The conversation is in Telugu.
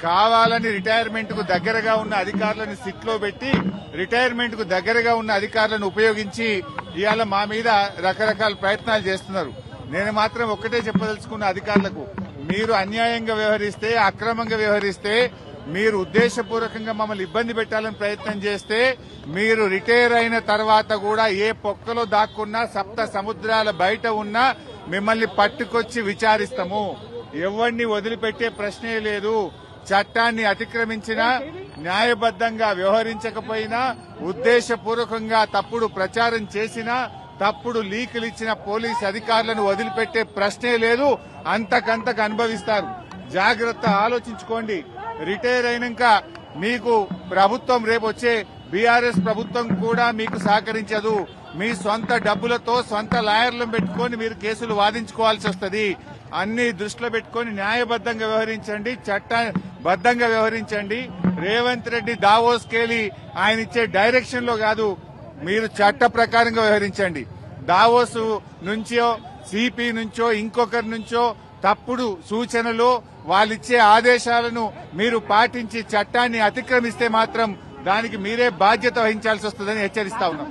కావాలని రిటైర్మెంట్ కు దగ్గరగా ఉన్న అధికారులను సిట్లో పెట్టి రిటైర్మెంట్ కు దగ్గరగా ఉన్న అధికారులను ఉపయోగించి ఇవాళ మా మీద రకరకాల ప్రయత్నాలు చేస్తున్నారు. నేను మాత్రం ఒక్కటే చెప్పదలుచుకున్న అధికారులకు, మీరు అన్యాయంగా వ్యవహరిస్తే, అక్రమంగా వ్యవహరిస్తే, మీరు ఉద్దేశపూర్వకంగా మమ్మల్ని ఇబ్బంది పెట్టాలని ప్రయత్నం చేస్తే, మీరు రిటైర్ అయిన తర్వాత కూడా ఏ పొక్కలో దాక్కున్నా, సప్త సముద్రాల బయట ఉన్నా మిమ్మల్ని పట్టుకొచ్చి విచారిస్తాము. ఎవరిని వదిలిపెట్టే ప్రశ్నే లేదు. చట్టాన్ని అతిక్రమించినా, న్యాయబద్దంగా వ్యవహరించకపోయినా, ఉద్దేశపూర్వకంగా తప్పుడు ప్రచారం చేసినా, తప్పుడు లీకులు ఇచ్చిన పోలీసు అధికారులను వదిలిపెట్టే ప్రశ్నే లేదు. అంతకంతకు అనుభవిస్తారు. జాగ్రత్త, ఆలోచించుకోండి. రిటైర్ అయినాక మీకు ప్రభుత్వం రేపు వచ్చే బీఆర్ఎస్ ప్రభుత్వం కూడా మీకు సహకరించదు. మీ సొంత డబ్బులతో సొంత లాయర్లను పెట్టుకుని మీరు కేసులు వాదించుకోవాల్సి వస్తుంది. అన్ని దృష్టిలో పెట్టుకుని న్యాయబద్దంగా వ్యవహరించండి, చట్టబద్దంగా వ్యవహరించండి. రేవంత్ రెడ్డి దావోస్కెళ్లి ఆయన ఇచ్చే డైరెక్షన్ లో కాదు, మీరు చట్ట ప్రకారంగా వ్యవహరించండి. దావోస్ నుంచో, సిపి నుంచో, ఇంకొకరి నుంచో తప్పుడు సూచనలు, వాళ్ళిచ్చే ఆదేశాలను మీరు పాటించి చట్టాన్ని అతిక్రమిస్తే మాత్రం దానికి మీరే బాధ్యత వహించాల్సి వస్తుందని హెచ్చరిస్తా ఉన్నాం.